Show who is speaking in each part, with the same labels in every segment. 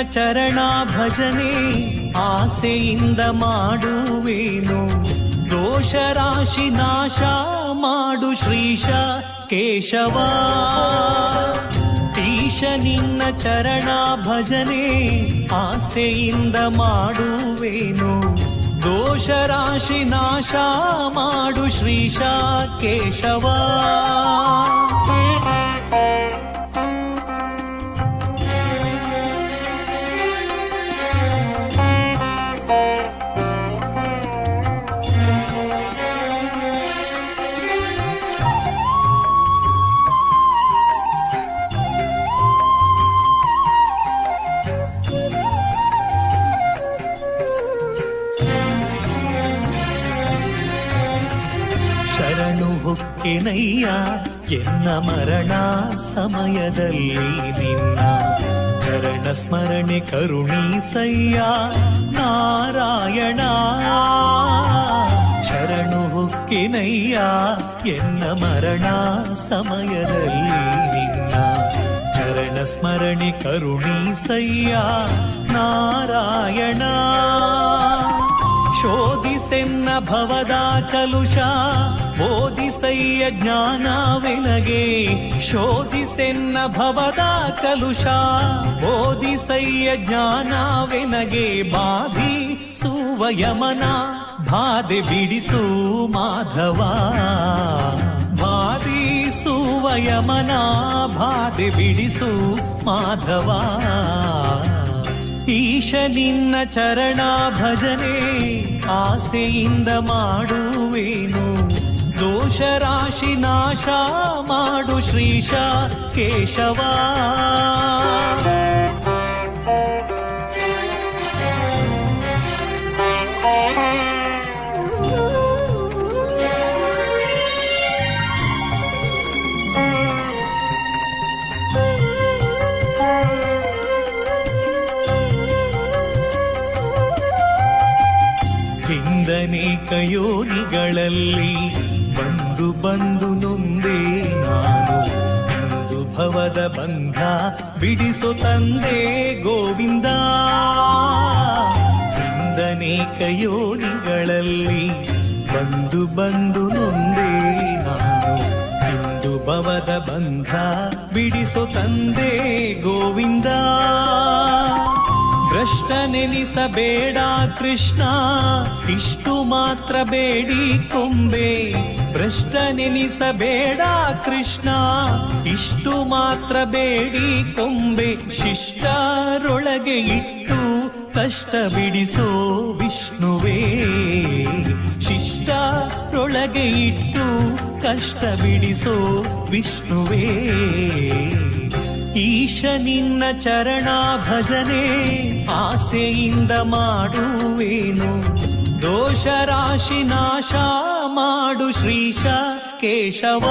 Speaker 1: ಚರಣ ಭಜನೆ ಆಸೆಯಿಂದ ಮಾಡುವೇನು. ದೋಷ ರಾಶಿ ನಾಶ ಮಾಡು ಶ್ರೀಶ ಕೇಶವ. ಈಶ ನಿನ್ನ ಚರಣ ಭಜನೆ ಆಸೆಯಿಂದ ಮಾಡುವೇನು. ದೋಷ ರಾಶಿ ನಾಶ ಮಾಡು ಶ್ರೀಶ ಕೇಶವ. ಶರಣು ಹೊಕ್ಕೆನಯ್ಯ ಎನ್ನ ಮರಣ ಸಮಯದಲ್ಲಿ ನಿನ್ನ ಚರಣ ಸ್ಮರಣೆ ಕರುಣೀಸಯ್ಯ ನಾರಾಯಣ. ಶರಣು ಹೊಕ್ಕೆನಯ್ಯ ಎನ್ನ ಮರಣ ಸಮಯದಲ್ಲಿ ನಿನ್ನ ಚರಣ ಸ್ಮರಣೆ ಕರುಣೀಸಯ್ಯ ನಾರಾಯಣ. ಶೋಧಿಸೆನ್ನ ಭವದ ಕಲುಷ ಬೋಧಿಸಯ್ಯ ಜ್ಞಾನವೆನಗೆ. ಶೋಧಿಸೆನ್ನ ಭವದ ಕಲುಷ ಬೋಧಿಸಯ್ಯ ಜ್ಞಾನವೆನಗೆ. ಬಾಧಿಸುವ ಯಮನ ಬಾಧೆ ಬಿಡಿಸು ಮಾಧವ. ಬಾಧಿಸುವ ಯಮನ ಬಾಧೆ ಬಿಡಿಸು ಮಾಧವ. ಈಶ ನಿನ್ನ ಚರಣ ಭಜನೆ ಆಸೆಯಿಂದ ಮಾಡುವೇನು. ದೋಷ ರಾಶಿ ನಾಶ ಮಾಡು ಶ್ರೀಶ ಕೇಶವ. ಹಿಂದನೇಕ ಯೋನಿಗಳಲ್ಲಿ ಬಂದು ಬಂದು ನೊಂದೆ ನಾನು. ಒಂದು ಭವದ ಬಂಧ ಬಿಡಿಸೋ ತಂದೆ ಗೋವಿಂದ. ಹಿಂದನೇಕ ಯೋನಿಗಳಲ್ಲಿ ಬಂದು ಬಂದು ನೊಂದೆ ನಾನು. ಒಂದು ಭವದ ಬಂಧ ಬಿಡಿಸೋ ತಂದೆ ಗೋವಿಂದ. ಭ್ರಷ್ಟನೆನಿಸಬೇಡ ಕೃಷ್ಣ ಇಷ್ಟು ಮಾತ್ರ ಬೇಡಿ ಕೊಂಬೆ. ಭ್ರಷ್ಟನೆನಿಸಬೇಡ ಕೃಷ್ಣ ಇಷ್ಟು ಮಾತ್ರ ಬೇಡಿ ಕೊಂಬೆ. ಶಿಷ್ಟರೊಳಗೆ ಇಟ್ಟು ಕಷ್ಟ ಬಿಡಿಸೋ ವಿಷ್ಣುವೇ. ಶಿಷ್ಟರೊಳಗೆ ಇಟ್ಟು ಕಷ್ಟ ಬಿಡಿಸೋ ವಿಷ್ಣುವೇ. ಈಶ ನಿನ್ನ ಚರಣ ಭಜನೆ ಆಸೆಯಿಂದ ಮಾಡುವೇನು. ದೋಷ ರಾಶಿ ನಾಶ ಮಾಡು ಶ್ರೀಶ ಕೇಶವ.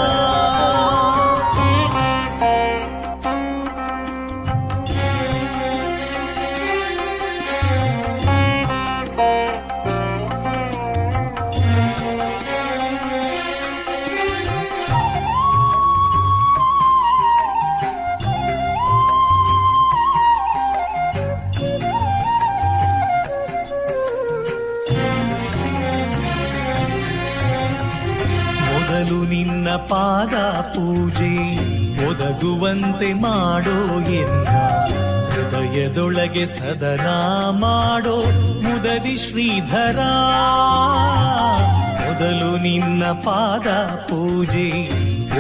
Speaker 1: ನಿನ್ನ ಪಾದ ಪೂಜೆ ಒದಗುವಂತೆ ಮಾಡೋ ಎನ್ನ. ಹೃದಯದೊಳಗೆ ಸದನ ಮಾಡೋ ಮುದದಿ ಶ್ರೀಧರ. ಮೊದಲು ನಿನ್ನ ಪಾದ ಪೂಜೆ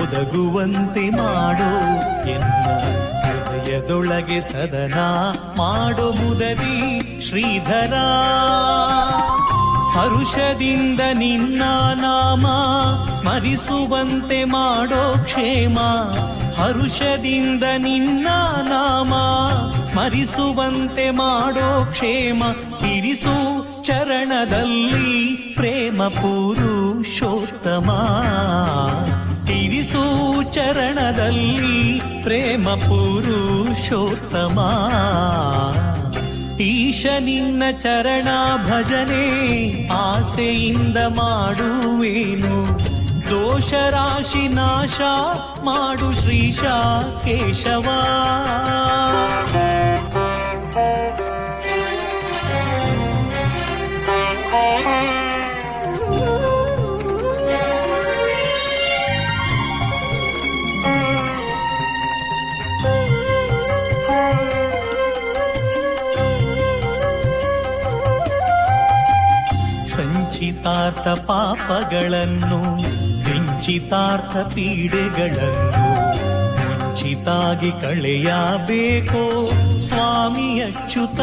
Speaker 1: ಒದಗುವಂತೆ ಮಾಡೋ ಎನ್ನ. ಹೃದಯದೊಳಗೆ ಸದನ ಮಾಡೋ ಮುದದಿ ಶ್ರೀಧರ. ಹರುಷದಿಂದ ನಿನ್ನ ನಾಮ ಸ್ಮರಿಸುವಂತೆ ಮಾಡೋ ಕ್ಷೇಮ. ಹರುಷದಿಂದ ನಿನ್ನ ನಾಮ ಸ್ಮರಿಸುವಂತೆ ಮಾಡೋ ಕ್ಷೇಮ. ಇರಿಸು ಚರಣದಲ್ಲಿ ಪ್ರೇಮ ಪುರುಷೋತ್ತಮ. ಇರಿಸು ಚರಣದಲ್ಲಿ ಪ್ರೇಮ ಪುರುಷೋತ್ತಮ. ಈಶ ನಿನ್ನ ಚರಣ ಭಜನೆ ಆಸೆಯಿಂದ ಮಾಡುವೇನು. ದೋಷ ರಾಶಿ ನಾಶ ಮಾಡು ಶ್ರೀಶ ಕೇಶವ. ಸಂಚಿತಾರ್ಥ ಪಾಪಗಳನ್ನು ಕಿಂಚಿತಾರ್ಥ ಪೀಡೆಗಳನ್ನು ಮುಂಚಿತಾಗಿ ಕಳೆಯಬೇಕೋ ಸ್ವಾಮಿ ಅಚ್ಯುತ.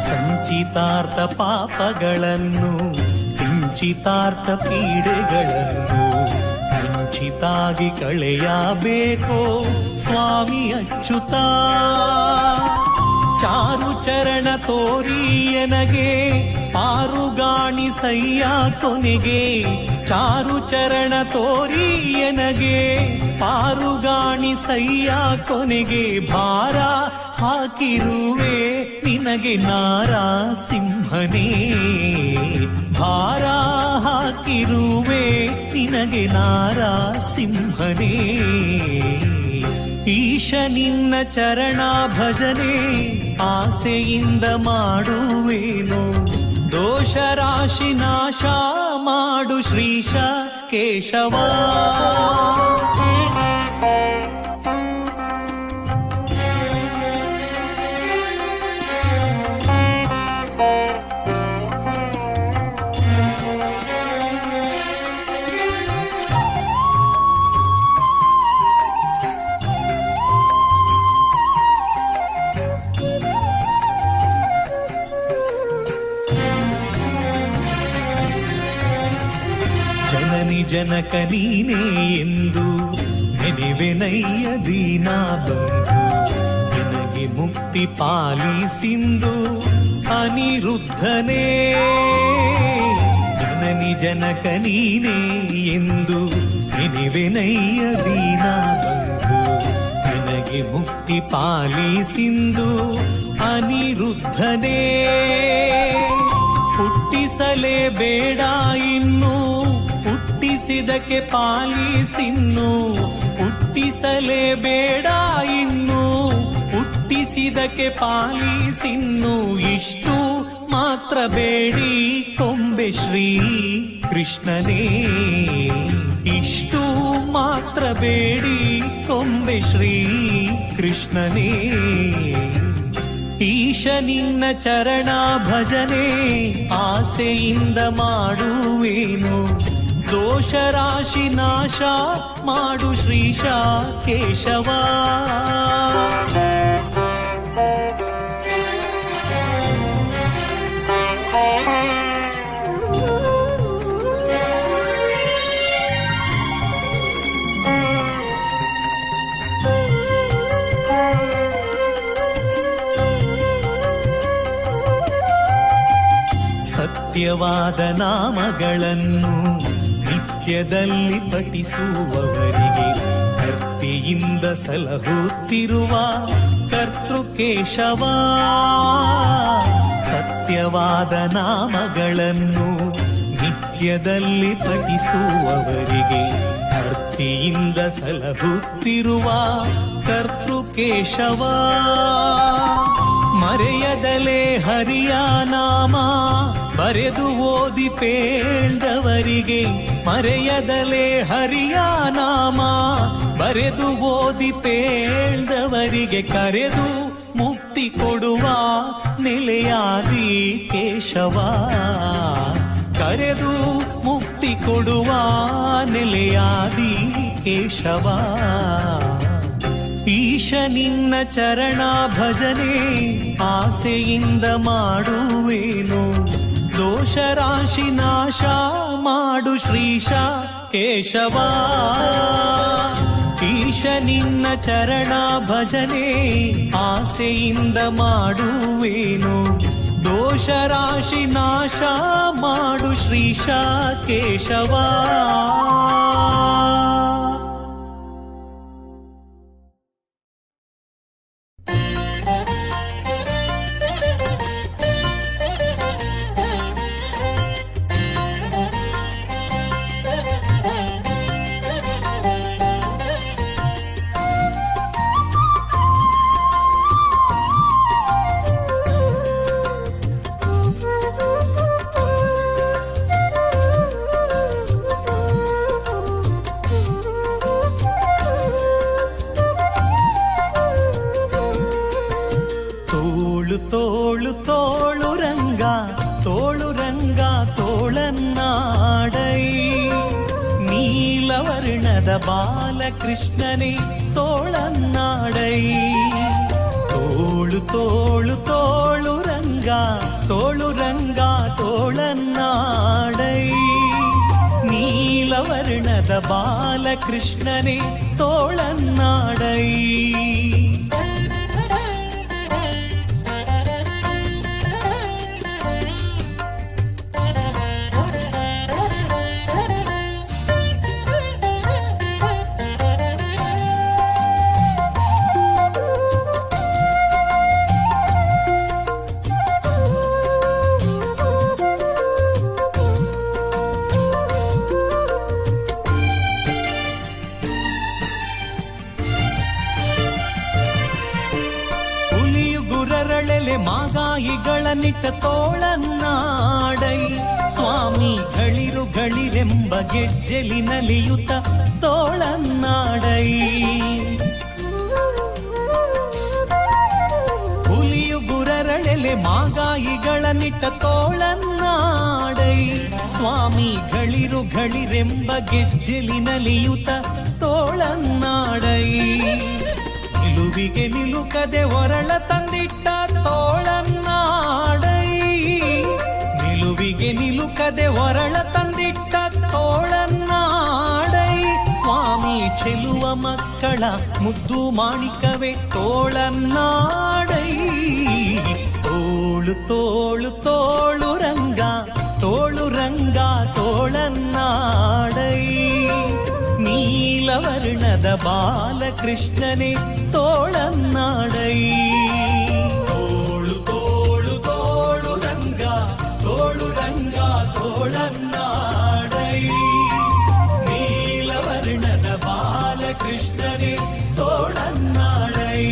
Speaker 1: ಸಂಚಿತಾರ್ಥ ಪಾಪಗಳನ್ನು ಕಿಂಚಿತಾರ್ಥ ಪೀಡೆಗಳನ್ನು ಮುಂಚಿತಾಗಿ ಕಳೆಯಬೇಕೋ ಸ್ವಾಮಿ ಅಚ್ಯುತ. ಚಾರು ಚರಣ ತೋರಿಯನಗೆ ಪಾರುಗಾಣಿಸಯ್ಯ ಕೊನೆಗೆ. ಚಾರು ಚರಣ ತೋರಿಯನಗೆ ಪಾರುಗಾಣಿಸಯ್ಯ ಕೊನೆಗೆ. ಭಾರ ಹಾಕಿರುವೆ ನಿನಗೆ ನಾರಸಿಂಹನೇ. ಭಾರ ಹಾಕಿರುವೆ ನಿನಗೆ ನಾರಸಿಂಹನೇ. ಈಶ ನಿನ್ನ ಚರಣ ಭಜನೆ ಆಸೆಯಿಂದ ಮಾಡುವೇನು. ದೋಷ ರಾಶಿ ನಾಶ ಮಾಡು ಶ್ರೀಶ ಕೇಶವ. ಜನನಿ ಜನಕ ನೀನೇ ಎಂದು ನೆನೆವೆನಯ್ಯ ದೀನಾ ಬಂಧು. ನನಗೆ ಮುಕ್ತಿ ಪಾಲಿಸಿಂದು ಅನಿರುದ್ಧನೇ. ಜನನಿ ಜನಕ ನೀನೇ ಎಂದು ನೆನೆವೆನಯ್ಯ ದೀನಾ ಬಂಧು. ನನಗೆ ಮುಕ್ತಿ ಪಾಲಿಸಿಂದು ಅನಿರುದ್ಧನೇ. ಹುಟ್ಟಿಸಲೇ ಬೇಡ ಇನ್ನು ಹುಟ್ಟಿಸಿದಕ್ಕೆ ಪಾಲಿಸಿನ್ನು. ಹುಟ್ಟಿಸಲೇ ಬೇಡ ಇನ್ನು ಹುಟ್ಟಿಸಿದಕ್ಕೆ ಪಾಲಿಸಿನ್ನು. ಇಷ್ಟು ಮಾತ್ರ ಬೇಡಿ ಕೊಂಬೆ ಶ್ರೀ ಕೃಷ್ಣನೇ. ಇಷ್ಟು ಮಾತ್ರ ಬೇಡಿ ಕೊಂಬೆ ಶ್ರೀ ಕೃಷ್ಣನೇ. ಈಶ ನಿನ್ನ ಚರಣ ಭಜನೆ ಆಸೆಯಿಂದ ಮಾಡುವೇನು. ದೋಷ ರಾಶಿ ನಾಶ ಮಾಡು ಶ್ರೀಶ ಕೇಶವ. ಸತ್ಯವಾದ ನಾಮಗಳನ್ನು ನಿತ್ಯದಲ್ಲಿ ಪಠಿಸುವವರಿಗೆ ಭಕ್ತಿಯಿಂದ ಸಲಹುತ್ತಿರುವ ಕರ್ತೃಕೇಶವ. ಸತ್ಯವಾದ ನಾಮಗಳನ್ನು ನಿತ್ಯದಲ್ಲಿ ಪಠಿಸುವವರಿಗೆ ಭಕ್ತಿಯಿಂದ ಸಲಹುತ್ತಿರುವ ಕರ್ತೃಕೇಶವ. ಮರೆಯದಲೇ ಹರಿಯ ನಾಮ ಬರೆದು ಓದಿ ಪೇಳ್ದವರಿಗೆ. ಮರೆಯದಲೇ ಹರಿಯ ನಾಮ ಬರೆದು ಓದಿ ಪೇಳ್ದವರಿಗೆ. ಕರೆದು ಮುಕ್ತಿ ಕೊಡುವ ನೆಲೆಯಾದಿ ಕೇಶವ. ಕರೆದು ಮುಕ್ತಿ ಕೊಡುವ ನೆಲೆಯಾದಿ ಕೇಶವ. ಈಶ ನಿನ್ನ ಚರಣ ಭಜನೆ ಆಸೆಯಿಂದ ಮಾಡುವೇನು. ದೋಷ ರಾಶಿ ನಾಶ ಮಾಡು ಶ್ರೀಶ ಕೇಶವ. ಈಶ ನಿನ್ನ ಚರಣ ಭಜನೆ ಆಸೆಯಿಂದ ಮಾಡುವೇನು. ದೋಷ ರಾಶಿ ನಾಶ ಮಾಡು ಶ್ರೀಶ ಕೇಶವ. ತೋಳು ತೋಳು ತೋಳು ರಂಗ, ತೋಳು ರಂಗ ನಿಲುವರ್ಣದ ಬಾಲಕೃಷ್ಣನೇ ತೋಳನ್ನಾಡೈ. ತೋಳು ತೋಳು ತೋಳು ರಂಗ ತೋಳು ರಂಗ ತೋಳನ್ನಾಡೈ. ನೀಲವರ್ಣದ ಬಾಲಕೃಷ್ಣನೇ ತೋಳನ್ನಾಡೈ. ಮಾಗಾಯಿಗಳನ್ನಿಟ್ಟ ತೋಳನ್ನಾಡೈ. ಸ್ವಾಮಿ ಗಳಿರು ಗಳಿರೆಂಬ ಗೆಜ್ಜೆಲಿನಲಿಯುತ ತೋಳನ್ನಾಡೈ. ಹುಲಿಯು ಗುರರಳೆಲೆ ಮಾಗಾಯಿಗಳನ್ನಿಟ್ಟ ತೋಳನ್ನಾಡೈ. ಸ್ವಾಮಿ ಗಳಿರು ಗಳಿರೆಂಬ ಗೆಜ್ಜೆಲಿನಲಿಯುತ ತೋಳನ್ನಾಡೈ. ನಿಲುವಿಗೆ ನಿಲುಕದೆ ಒರಳ ತಂದಿಟ್ಟ ತೋಳನ್ನಾಡೈ. ನಿಲುವಿಗೆ ನಿಲುಕದೆ ಒರಳ ತಂದಿಟ್ಟ ತೋಳನ್ನಾಡೈ. ಸ್ವಾಮಿ ಚೆಲುವ ಮಕ್ಕಳ ಮುದ್ದು ಮಾಣಿಕವೇ ತೋಳನ್ನಾಡೈ. ತೋಳು ತೋಳು ತೋಳು ರಂಗ ತೋಳು ರಂಗ ತೋಳನ್ನಾಡೈ. ನೀಲವರ್ಣದ ಬಾಲಕೃಷ್ಣನೇ ತೋಳನ್ನಾಡೈ. ತೋಳು ತೋಳು ತೋಳು ರಂಗ ತೋಳು ರಂಗ ತೋಳನ್ನಾಡೈ. ನೀಲವರ್ಣದ ಬಾಲಕೃಷ್ಣನೇ ತೋಳನ್ನಾಡೈ.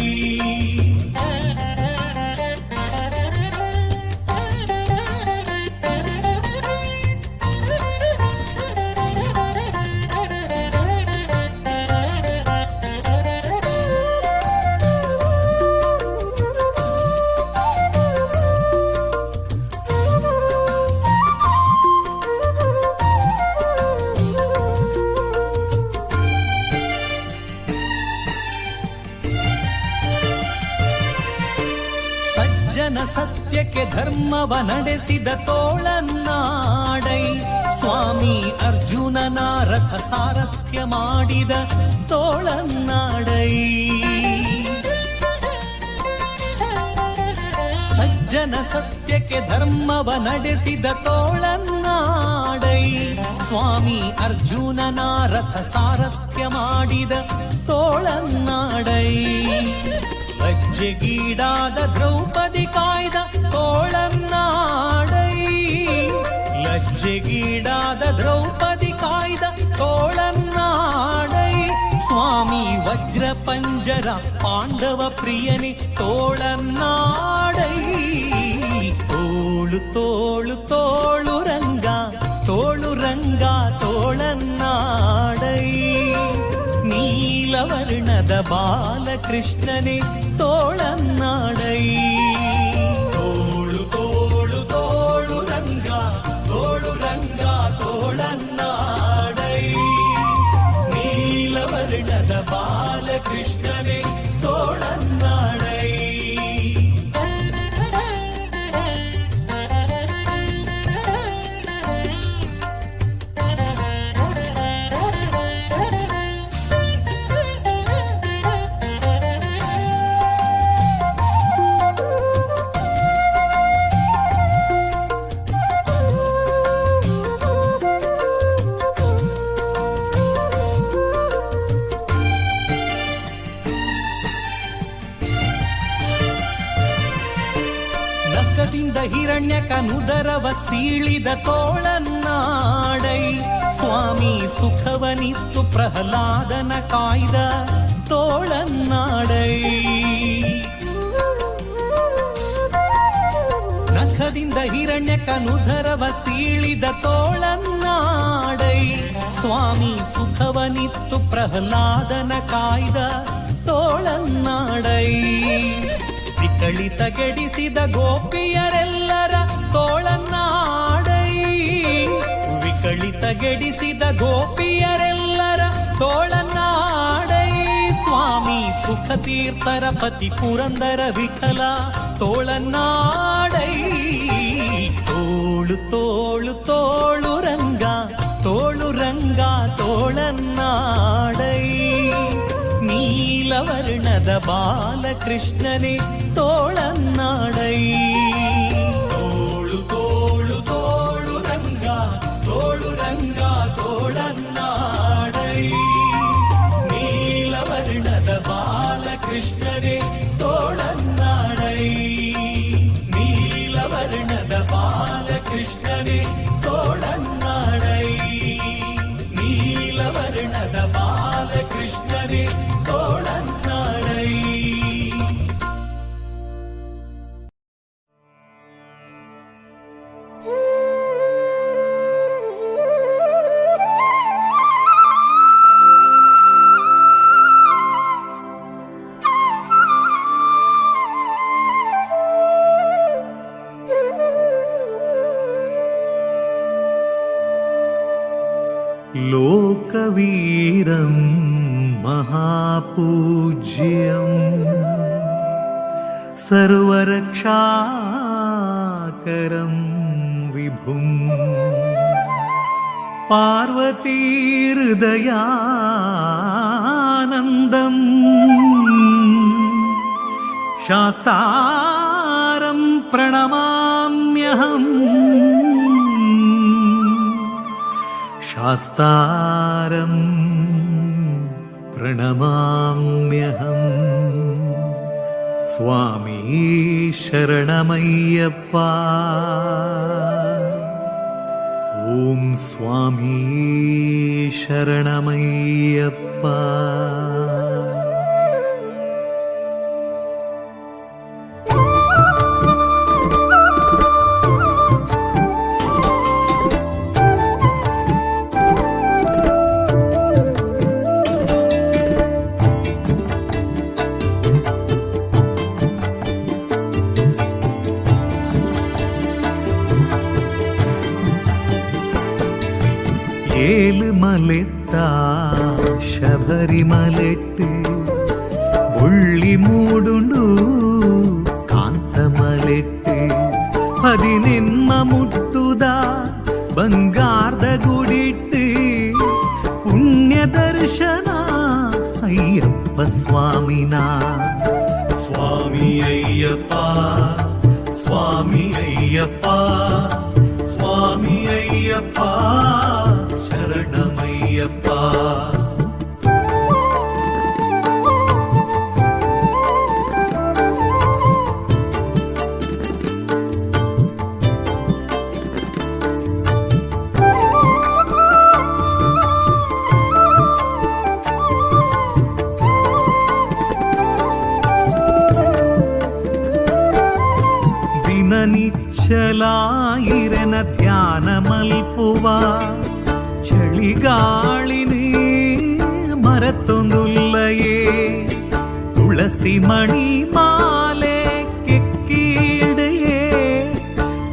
Speaker 1: ಸತ್ಯಕ್ಕೆ ಧರ್ಮವ ನಡೆಸಿದ ತೋಳನ್ನಾಡೈ. ಸ್ವಾಮಿ ಅರ್ಜುನನ ರಥ ಸಾರಥ್ಯ ಮಾಡಿದ ತೋಳನ್ನಾಡೈ. ಸಜ್ಜನ ಸತ್ಯಕ್ಕೆ ಧರ್ಮವ ನಡೆಸಿದ ತೋಳನ್ನಾಡೈ. ಸ್ವಾಮಿ ಅರ್ಜುನನ ರಥ ಸಾರಥ್ಯ ಮಾಡಿದ ತೋಳನ್ನಾಡೈ. ಲಜ್ಜೆಗೀಡಾದ ದ್ರೌಪದಿ ಕಾಯ್ದ ತೋಳನ್ನಾಡೈ. ಲಜ್ಜೆಗೀಡಾದ ದ್ರೌಪದಿ ಕಾಯ್ದ ತೋಳನ್ನಾಡೈ. ಸ್ವಾಮಿ ವಜ್ರ ಪಂಜರ ಪಾಂಡವ ಪ್ರಿಯನೇ ತೋಳನ್ನಾಡೈ. ತೋಳು ತೋಳು ತೋಳು ರಂಗ ತೋಳು ರಂಗ ತೋಳನ್ನಾಡೈ. ನೀಲವರ್ಣದ ಬಾಲಕೃಷ್ಣನೇ ತೋಳನ್ನಾಡೈ. ತೋಳು ತೋಳು ತೋಳು ರಂಗ ತೋಳು ರಂಗ ತೋಳನ್ನಾಡೈ. ನೀಲವರ್ಣದ ಬಾಲಕೃಷ್ಣನೇ ತೋಳನ್ನಾಡೈ. ಹಿರಣ್ಯಕನುದರವ ಸೀಳಿದ ತೋಳನ್ನಾಡೈ. ಸ್ವಾಮಿ ಸುಖವನಿತ್ತು ಪ್ರಹ್ಲಾದನ ಕಾಯ್ದ ತೋಳನ್ನಾಡೈ. ನಖದಿಂದ ಹಿರಣ್ಯಕನುದರವ ಸೀಳಿದ ತೋಳನ್ನಾಡೈ. ಸ್ವಾಮಿ ಸುಖವನಿತ್ತು ಪ್ರಹ್ಲಾದನ ಕಾಯ್ದ ತೋಳನ್ನಾಡೈ. ವಿಕಳಿತಗೆಡಿಸಿದ ಗೋಪಿಯರೆಲ್ಲರ ತೋಳನ್ನಾಡೈ. ವಿಕಳಿತಗೆಡಿಸಿದ ಗೋಪಿಯರೆಲ್ಲರ ತೋಳನ್ನಾಡೈ ಸ್ವಾಮಿ ಸುಖತೀರ್ಥರ ಪತಿ ಪುರಂದರ ವಿಠಲ ತೋಳನ್ನಾಡೈ ತೋಳು ತೋಳು ತೋಳು ರಂಗ ತೋಳು ರಂಗ ತೋಳನ್ನಾಡೈ ನೀಲವರ್ಣದ ಬಾಲಕೃಷ್ಣನೇ ತೋಳನ್ನಾಡೈ ತೋಳು ತೋಳು ತೋಳು ರಂಗ ತೋಳು ರಂಗ ತೋಳನ್ನಾಡೈ ನೀಲವರ್ಣದ ಬಾಲಕೃಷ್ಣನೇ ತೋಳನ್ನಾಡೈ ನೀಲವರ್ಣದ ಬಾಲಕೃಷ್ಣನೇ ತೋಳನ್ನಾಡೈ ನೀಲವರ್ಣದ ಬಾಲಕೃಷ್ಣನೇ ತೋಳನ್ನಾಡೈ.
Speaker 2: लोकवीरं महापूज्यं सर्वरक्षाकरं विभुं पार्वतीहृदयानन्दं शास्तारं प्रणमाम्यहम् शास्तारं प्रणमाम्यहम् स्वामी शरणमय्यप्पा ॐ स्वामी शरणमय्यप्पा. ഏലുമലെത്താ ശബരിമലെട്ട് ഉള്ളി മൂടുണ്ടു കാന്തമലെട്ട് പതിനെന്ന മുട്ടുത ಬಂಗಾರದ ಗುಡಿಟ್ಟು ಪುಣ್ಯ ದರ್ಶನ ಅಯ್ಯಪ್ಪ ಸ್ವಾಮಿನ ಸ್ವಾಮಿ ಅಯ್ಯಪ್ಪ ಸ್ವಾಮಿ ಅಯ್ಯಪ್ಪ ಸ್ವಾಮಿ ಅಯ್ಯಪ್ಪ ಶರಣಮಯ್ಯಪ್ಪ. ദിനനിശ്ചലായിരന ധ്യാനമൽപ്പുവ ചളിഗാളിന് മരത്തൊന്നുല്ലയേ തുളസി മണി മാലെ കെക്കീടയേ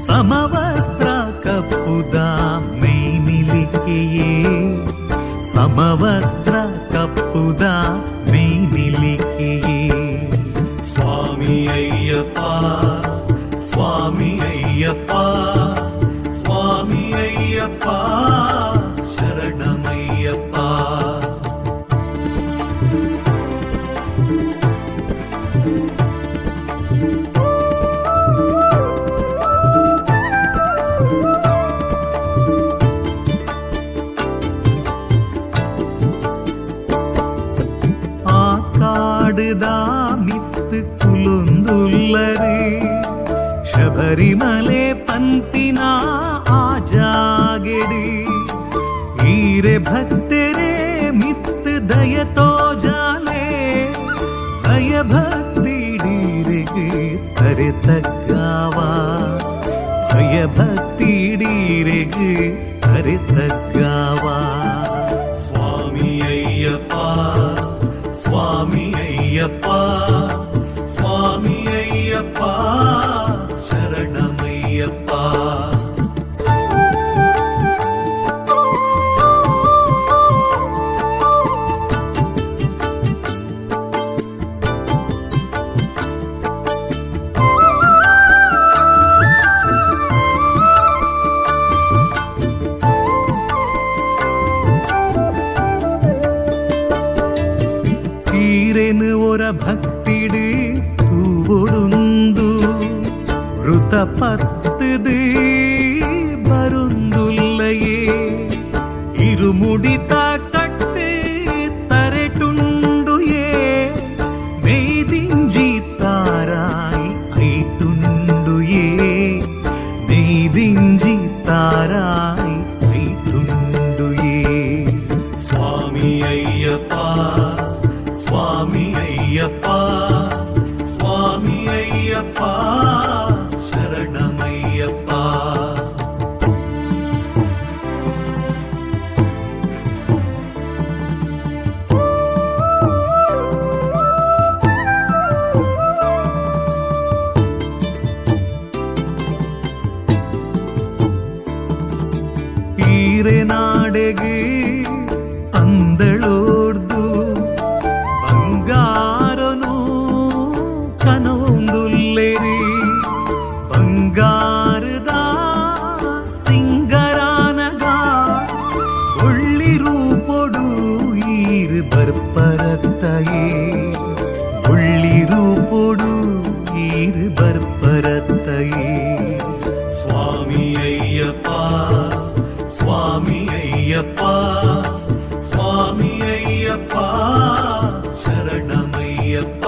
Speaker 2: സമവസ്ത്ര കപ്പുദ മെയ്മിലിക്കയേ സമവസ്ത്ര കപ്പുദ മെയ്മിലിക്കയേ. സ്വാമി അയ്യപ്പ ಸ್ವಾಮಿ ಅಯ್ಯಪ್ಪ ಸ್ವಾಮಿ ಅಯ್ಯಪ್ಪ ಶರಣಮಯ್ಯಪ್ಪ. ಆ ಕಾಡುದ ಮಿತ್ತು ಕುಲೊಂದುಲ್ಲರೇ ಶಬರಿಮಲೆ ಪಂತಿನ ಆಜಾಗೆಡಿ ಈರೆ ಭಕ್ತರೇ ಮಿತ್ ದಯತೋ ಜಾಲೆ ದಯ ಭಕ್ತಿ ಡೀರೆಗೆ ತರೆ ತಗ್ಗಾವ ದಯ ಭಕ್ತಿ ಡೀರೆಗೆ ತರೆ ತಗ್ಗಾವ. ಸ್ವಾಮಿ ಅಯ್ಯಪ್ಪ ಸ್ವಾಮಿ ಅಯ್ಯಪ್ಪ ಸ್ವಾಮಿ ಅಯ್ಯಪ್ಪ ಶರಣಮಯ್ಯಪ್ಪ. വൃതപത്തുത് വരുന്നുല്ലയേ ഇരുമുടിത കട്ട് തരട്ടുണ്ടുയേ നെയ്തിഞ്ചി താരായി ഐട്ടുണ്ടുയേ നെയ്തിഞ്ചി താരായി ഐട്ടുണ്ടുയേ സ്വാമി അയ്യപ്പ സ്വാമി അയ്യപ്പ സ്വാമി അയ്യപ്പ ശരണമയ്യപ്പ ಈರೆನಾಡೆಗೆ ಅಂದಳೋರ್ದು ಬಂಗಾರನು ಕನವೊಂದುಲ್ಲೆರಿ ಬಂಗಾರದ ಸಿಂಗರಾನಗ ಒಳ್ಳಿರು ಪೊಡು ಈರು ಬರ್ಪರತ್ತಯೇ ಒಳ್ಳಿರು ಪೊಡು ಈರು ಬರ್ಪರತ್ತಯೇ ಸ್ವಾಮಿ ಅಯ್ಯಪ್ಪ ಸ್ವಾಮಿ ಅಯ್ಯಪ್ಪ ಸ್ವಾಮಿ ಅಯ್ಯಪ್ಪ ಶರಣಮಯ್ಯಪ್ಪ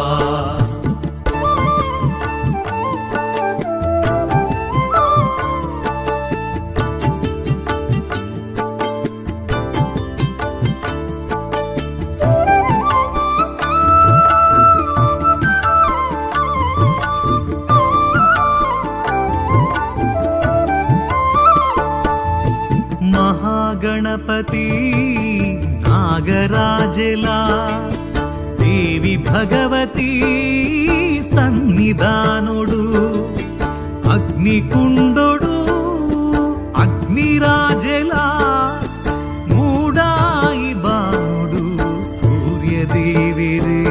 Speaker 2: మహాగణపతి నాగరాజలా దేవి భగవతి సన్నిధానుడు అగ్నికుండోడు అగ్నిరాజలా మూడాయి బాణుడు సూర్యదేవిరే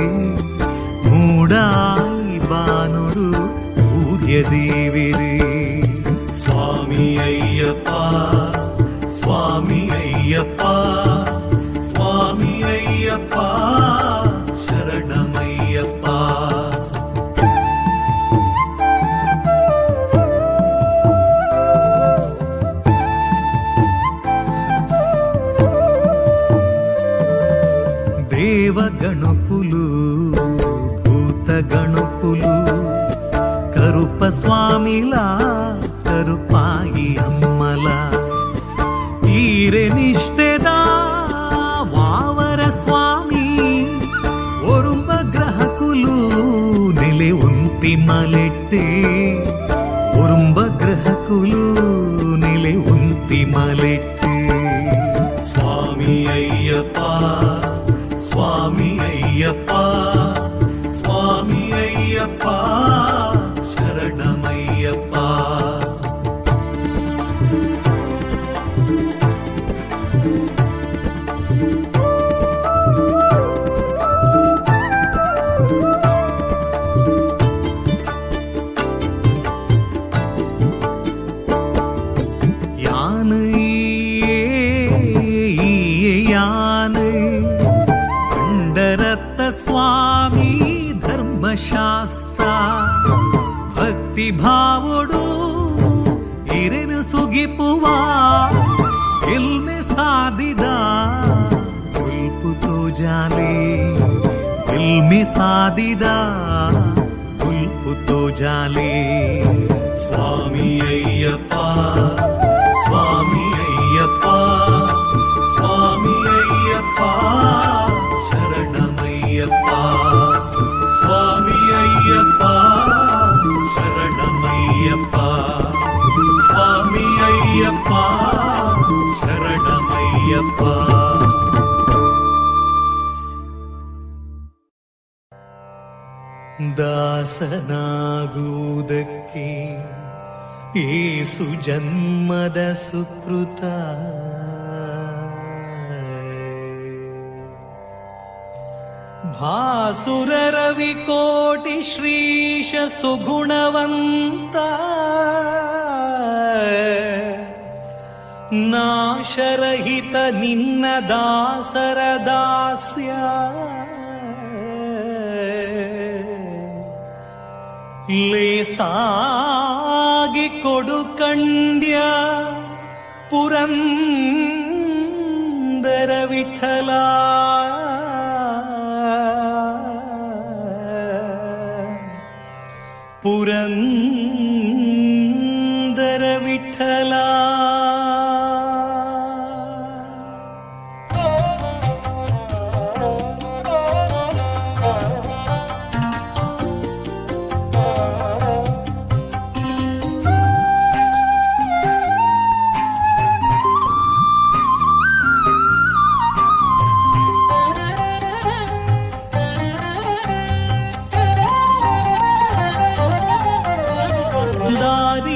Speaker 2: మూడాయి బాణుడు సూర్యదేవిరే స్వామి అయ్యప్ప స్వామి అయ్యప్ప స్వామి అయ్యప్ప శరణమయ్యప్ప దేవ గణపులు భూత గణపులు కరుప స్వామిలా కరుపాయి అమ్మలా ಈರೆ ನಿಷ್ಠೆದ ವಾವರ ಸ್ವಾಮಿ ಒರುಂಬ ಗ್ರಹಕುಲು ನೆಲೆ ಉಂತಿ ಮಲೆಟ್ಟೆ ಒರುಂಬ ಗ್ರಹಕುಲು ನೆಲೆ ಉಂತಿ ಮಲೆಟ್ಟೆ ಸ್ವಾಮಿ ಅಯ್ಯಪ್ಪ ಸ್ವಾಮಿ ಅಯ್ಯಪ್ಪ ಸ್ವಾಮಿ ಅಯ್ಯಪ್ಪ ಶರಣಮಯ್ಯಪ್ಪ ಪಂಡರತ್ತ ಸ್ವಾಮಿ ಧರ್ಮಶಾಸ್ತ್ರ ಭಕ್ತಿ ಭಾವಡು ಇರೆನು ಸುಗಿಪುವ ಇಲ್ಮೆ ಸಾಧಿದ ಉಲ್ಪುತೋ ಜಾಲೆ ಇಲ್ಮೆ ಸಾಧಿದ ಉಲ್ಪುತೋ ಜಾಲೆ ಸ್ವಾಮಿ ಅಯ್ಯಪ್ಪ ಸ್ವಾಮಿ ಅಯ್ಯಪ್ಪ ಸ್ವಾಮಿ ಅಯ್ಯಪ್ಪ ಶರಣಮಯ್ಯಪ್ಪ ಸ್ವಾಮಿ ಅಯ್ಯಪ್ಪ ಶರಣಮಯ್ಯಪ್ಪ ಸ್ವಾಮಿ ಅಯ್ಯಪ್ಪ ಶರಣಮಯ್ಯಪ್ಪ ದಾಸನಾಗುವುದಕ್ಕೆ ಏಸು ಜನ್ಮದ ಸುಕೃತ ಭಾಸುರ ರವಿ ಕೋಟಿ ಶ್ರೀಶ ಸುಗುಣವಂತ ನಾಶರಹಿತ ನಿನ್ನ ದಾಸರ ದಾಸ್ಯ ಲೇಸಾಗಲಿಲ್ಲ ಕೊಡು ಕಂಡ್ಯ ಪುರಂದರ ವಿಠಲ ಪುರಂದರ ವಿಠಲ.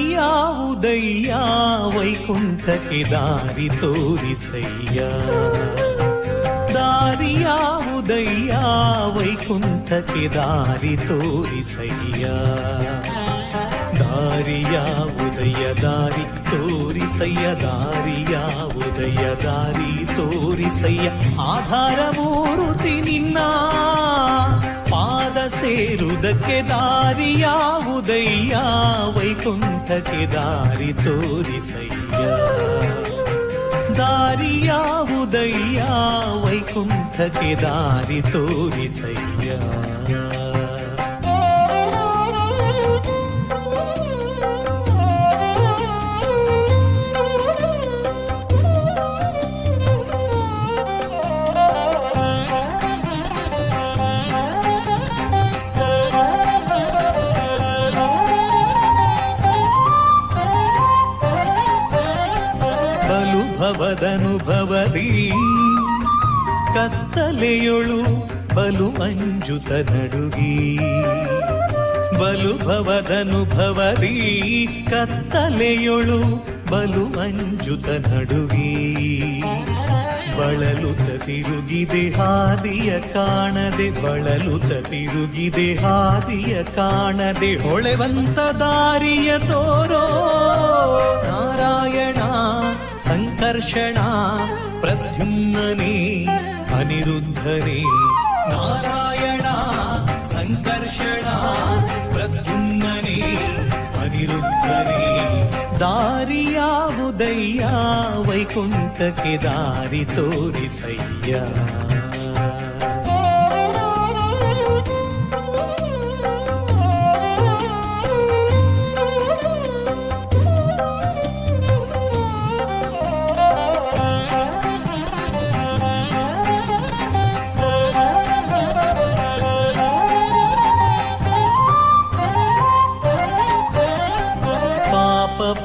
Speaker 2: ದಾರಿಯಾವುದಯ್ಯ ವೈಕುಂಠಕ್ಕೆ ದಾರಿ ತೋರಿಸಯ್ಯ, ದಾರಿಯಾವುದಯ್ಯ ವೈಕುಂಠಕ್ಕೆ ದಾರಿ ತೋರಿಸಯ್ಯ, ದಾರಿಯಾವುದಯ್ಯ ದಾರಿ ತೋರಿಸಯ್ಯ, ದಾರಿಯಾವುದಯ್ಯ ದಾರಿ ತೋರಿಸಯ್ಯ. ಆಧಾರ ಮೂರುತಿ ನಿನ್ನ ಪಾದ ಸೇರುವುದಕ್ಕೆ ದಾರಿಯಾವುದಯ್ಯ ವೈಕುಂಠಕ್ಕೆ ದಾರಿ ತೋರಿಸಯ್ಯ, ದಾರಿಯಾವುದಯ್ಯ ವೈಕುಂಠಕ್ಕೆ ದಾರಿ ತೋರಿಸಯ್ಯ. ಭವದನುಭವದಿ ಕತ್ತಲೆಯೊಳು ಬಲು ಅಂಜುತ ನಡುಗಿ, ಬಲು ಭವದನುಭವದಿ ಕತ್ತಲೆಯೊಳು ಬಲು ಅಂಜುತ ನಡುಗಿ, ಬಳಲುತ ತಿರುಗಿದೆ ಹಾದಿಯ ಕಾಣದೆ, ಬಳಲುತ ತಿರುಗಿದೆ ಹಾದಿಯ ಕಾಣದೆ, ಹೊಳೆವಂತ ದಾರಿಯ ತೋರೋ ನಾರಾಯಣ ಸಂಕರ್ಷಣ ಪ್ರದ್ಯುಮ್ನನೇ ಅನಿರುದ್ಧನೇ, ನಾರಾಯಣ ಸಂಕರ್ಷಣ ಪ್ರದ್ಯುಮ್ನನೇ ಅನಿರುದ್ಧನೇ. ದಾರಿಯಾವುದಯ್ಯ ವೈಕುಂಠಕ್ಕೆ ದಾರಿ ತೋರಿಸಯ್ಯ,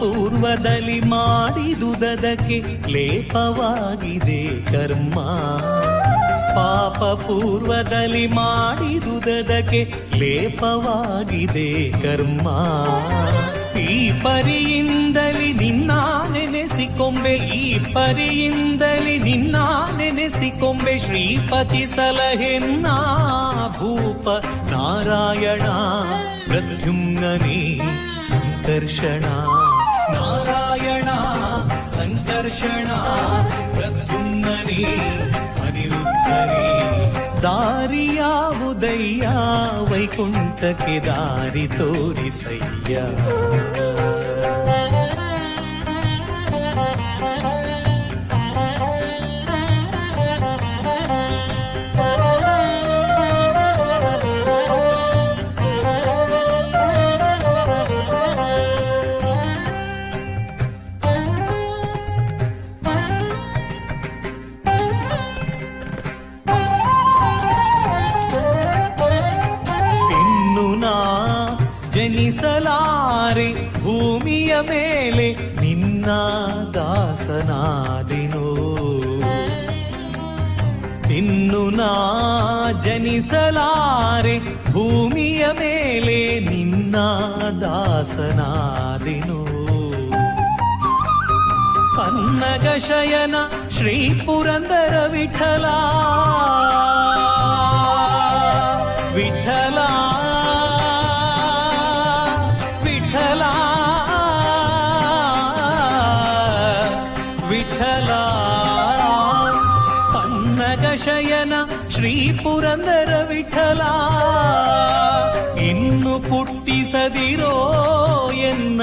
Speaker 2: ಪೂರ್ವದಲ್ಲಿ ಮಾಡಿದುದಕ್ಕೆ ಲೇಪವಾಗಿದೆ ಕರ್ಮ, ಪಾಪ ಪೂರ್ವದಲ್ಲಿ ಮಾಡಿದುದಕ್ಕೆ ಲೇಪವಾಗಿದೆ ಕರ್ಮ. ಈ ಪರಿಯಿಂದಲಿ ನಿನ್ನ ನೆನೆಸಿಕೊಂಬೆ, ಈ ಪರಿಯಿಂದಲಿ ನಿನ್ನ ನೆನೆಸಿಕೊಂಬೆ, ಶ್ರೀಪತಿ ಸಲಹೆನ್ನ ಭೂಪ ನಾರಾಯಣ ಪ್ರದ್ಯುಮ್ನನೇ ಸಂಕರ್ಷಣ, ನಾರಾಯಣ ಸಂಕರ್ಷಣ ಪ್ರದ್ಯುಮ್ನನೇ ಅನಿರುದ್ಧನೇ. ದಾರಿಯಾವುದಯ್ಯ ವೈಕುಂಠಕ್ಕೆ ದಾರಿ ತೋರಿಸಯ್ಯ, ಜನಿಸಲಾರೆ ಭೂಮಿಯ ಮೇಲೆ ನಿನ್ನ ದಾಸನಾದೆನೋ, ಇನ್ನು ನಾ ಜನಿಸಲಾರೆ ಭೂಮಿಯ ಮೇಲೆ ನಿನ್ನ ದಾಸನಾದೆನೋ. ಪನ್ನಗ ಶಯನ ಶ್ರೀ ಪುರಂದರ ವಿಠಲ, ವಿಠಲ ವಿಠಲ ಪನ್ನಗ ಶಯನ ಶ್ರೀ ಪುರಂದರ ವಿಠಲ. ಇನ್ನು ಪುಟ್ಟಿಸದಿರೋ ಎನ್ನ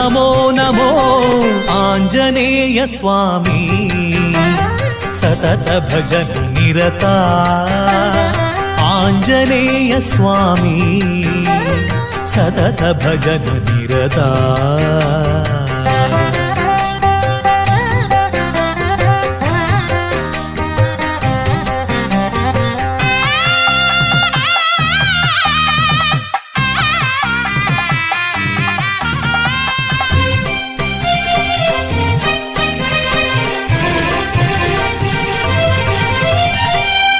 Speaker 2: ನಮೋ ನಮೋ ಆಂಜನೇಯ ಸ್ವಾಮಿ ಸತತ ಭಜನ ನಿರತ ಆಂಜನೇಯ ಸ್ವಾಮಿ ಸತತ ಭಜನ ನಿರತ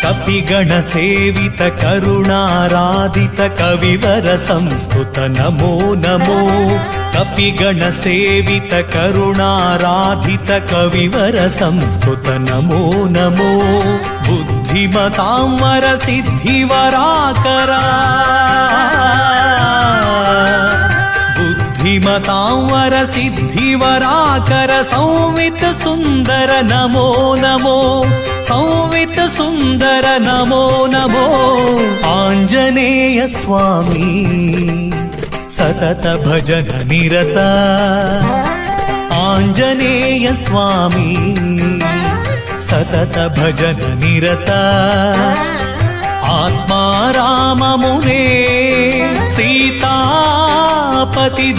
Speaker 2: ಕಪಿಗಣ ಸೇವಿತ ಕರುಣಾರಾಧಿತ ಕವಿವರ ಸಂಸ್ಕೃತ ನಮೋ ನಮೋ ಕಪಿಗಣ ಸೇವಿತ ಕರುಣಾರಾಧಿತ ಕವಿವರ ಸಂಸ್ಕೃತ ನಮೋ ನಮೋ ಬುದ್ಧಿಮತಾಂವರ ಸಿದ್ಧಿವರಾಕರ ಬುದ್ಧಿಮತಾಂವರ ಸಿದ್ಧಿವರಾಕರ ಸಂವಿತ ಸುಂದರ ನಮೋ ನಮೋ ಸಂವಿತ ಸುಂದರ ನಮೋ ನಮೋ ಆಂಜನೇಯ ಸ್ವಾಮಿ ಸತತ ಭಜನ ನಿರತ ಆಂಜನೇಯ ಸ್ವಾಮಿ ಸತತ ಭಜನ ನಿರತ ಆತ್ಮಾರಾಮ ಮುನೇ ಸೀತಾಪತಿ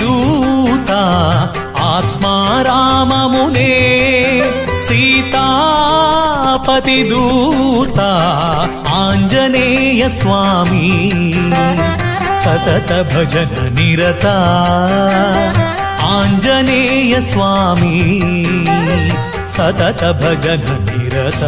Speaker 2: ದೂತ ಆತ್ಮಾರಾಮ ಮುನೇ ಸೀತಾಪತಿ ದೂತ ಆಂಜನೇಯ ಸ್ವಾಮಿ ಸತತ ಭಜನ ನಿರತ ಆಂಜನೇಯ ಸ್ವಾಮಿ ಸತತ ಭಜನ ನಿರತ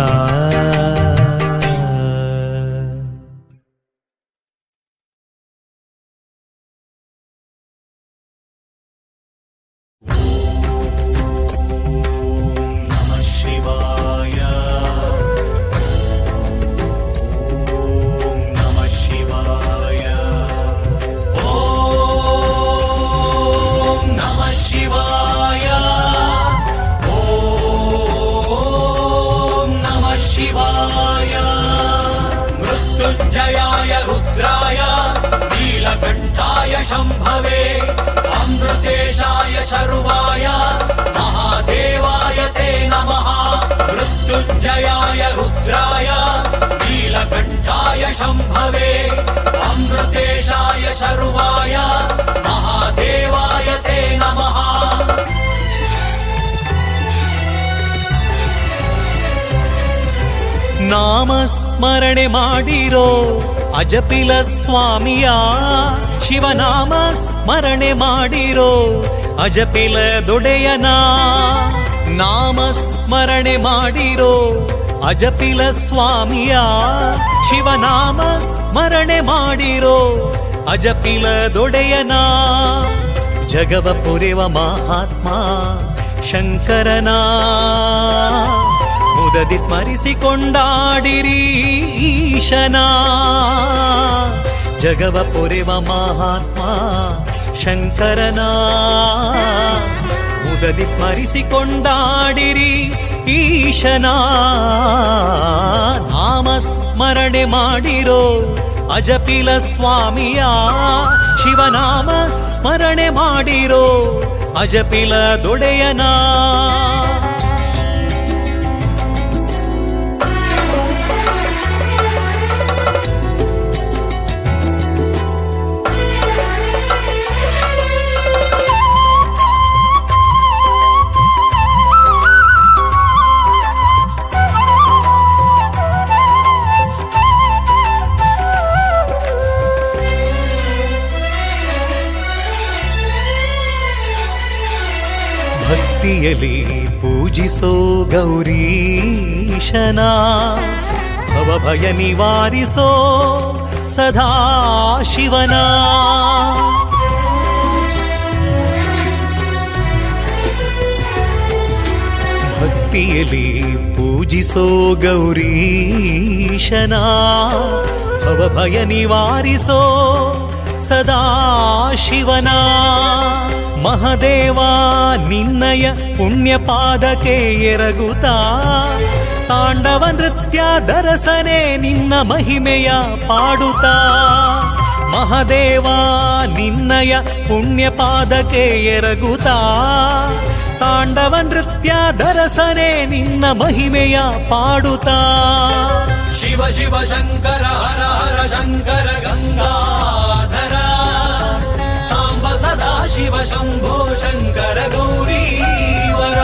Speaker 1: मृत्युञ्जयाय रुद्राय नीलकण्ठाय शम्भवे अमृतेशाय शर्वाय महादेवाय ते नमः मृत्युञ्जयाय रुद्राय नीलकण्ठाय शम्भवे अमृतेशाय शर्वाय महादेवाय ते नमः
Speaker 2: ನಾಮಸ್ಮರಣೆ ಮಾಡಿರೋ ಅಜಪಿಲ ಸ್ವಾಮಿಯ ಶಿವನಾಮ ಸ್ಮರಣೆ ಮಾಡಿರೋ ಅಜಪಿಲ ದೊಡೆಯನ ನಾಮಸ್ಮರಣೆ ಮಾಡಿರೋ ಅಜಪಿಲ ಸ್ವಾಮಿಯ ಶಿವನಾಮ ಸ್ಮರಣೆ ಮಾಡಿರೋ ಅಜಪಿಲ ದೊಡೆಯನ ಜಗವ ಪುರಿವ ಮಹಾತ್ಮ ಶಂಕರನ ಮುದದಿ ಸ್ಮರಿಸಿಕೊಂಡಾಡಿರಿ ಈಶನ ಜಗವ ಪೊರೆವ ಮಹಾತ್ಮ ಶಂಕರನ ಮುದದಿ ಸ್ಮರಿಸಿಕೊಂಡಾಡಿರಿ ಈಶನ ನಾಮ ಸ್ಮರಣೆ ಮಾಡಿರೋ ಅಜಪಿಲ ಸ್ವಾಮಿಯ ಶಿವನಾಮ ಸ್ಮರಣೆ ಮಾಡಿರೋ ಅಜಪಿಲ ದೊಡೆಯನ ಭಕ್ತಿಯಲ್ಲಿ ಪೂಜಿಸೋ ಗೌರೀಶನ ಭವಭಯ ನಿವಾರಿಸೋ ಸದಾ ಶಿವನ ಭಕ್ತಿಯಲ್ಲಿ ಪೂಜಿಸೋ ಗೌರೀಶನ ಭವಭಯ ನಿವಾರಿಸೋ ಸದಾ ಶಿವನ ಮಹದೇವ ನಿನ್ನಯ ಪುಣ್ಯ ಪಾದಕ್ಕೆ ಎರಗುತ್ತಾ ತಾಂಡವ ನೃತ್ಯ ದರಸನೆ ನಿನ್ನ ಮಹಿಮೆಯ ಪಾಡುತ್ತಾ ಮಹದೇವ ನಿನ್ನಯ ಪುಣ್ಯ ಪಾದಕ್ಕೆ ಎರಗುತ್ತಾ ತಾಂಡವ ನೃತ್ಯ ದರಸನೆ ನಿನ್ನ ಮಹಿಮೆಯ ಪಾಡುತ್ತಾ
Speaker 1: ಶಿವ ಶಿವ ಶಂಕರ ಹರ ಹರ ಶಂಕರ ಗಂಗಾಧರ ಸಾಂಬ ಸದಾ ಶಿವ ಶಂಭೋ ಶಂಕರ ಗೌರೀವರ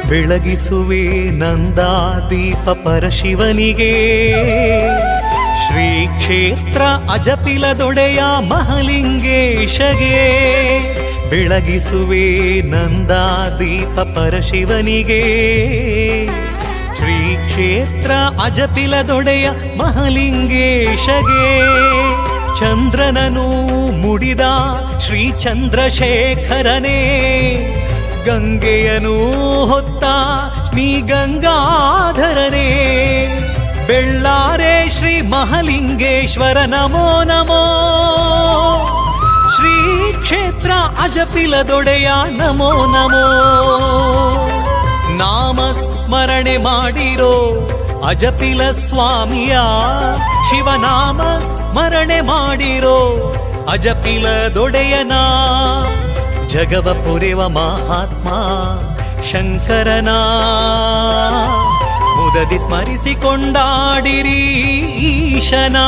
Speaker 2: ಬೆಳಗಿಸುವೆ ನಂದಾದೀಪ ಪರಶಿವನಿಗೆ ಶ್ರೀ ಕ್ಷೇತ್ರ ಅಜಪಿಲದೊಡೆಯ ಮಹಲಿಂಗೇಶಗೆ ಬೆಳಗಿಸುವೆ ನಂದಾದೀಪ ಪರಶಿವನಿಗೆ ಶ್ರೀ ಕ್ಷೇತ್ರ ಅಜಪಿಲದೊಡೆಯ ಮಹಲಿಂಗೇಶಗೆ ಚಂದ್ರನನು ಮುಡಿದ ಶ್ರೀ ಚಂದ್ರಶೇಖರನೇ ಗಂಗೆಯನು ಹೊತ್ತ ಶ್ರೀ ಗಂಗಾಧರನೇ ಬೆಳ್ಳಾರೆ ಶ್ರೀ ಮಹಲಿಂಗೇಶ್ವರ ನಮೋ ನಮೋ ಶ್ರೀ ಕ್ಷೇತ್ರ ಅಜಪಿಲದೊಡೆಯ ನಮೋ ನಮೋ ನಾಮ ಸ್ಮರಣೆ ಮಾಡಿರೋ ಅಜಪಿಲ ಸ್ವಾಮಿಯ ಶಿವನಾಮ ಸ್ಮರಣೆ ಮಾಡಿರೋ ಅಜಪಿಲದೊಡೆಯನ ಜಗವ ಪುರೆವ ಮಹಾತ್ಮ ಶಂಕರನ ಮುದದಿ ಸ್ಮರಿಸಿಕೊಂಡಾಡಿರಿ ಈಶನ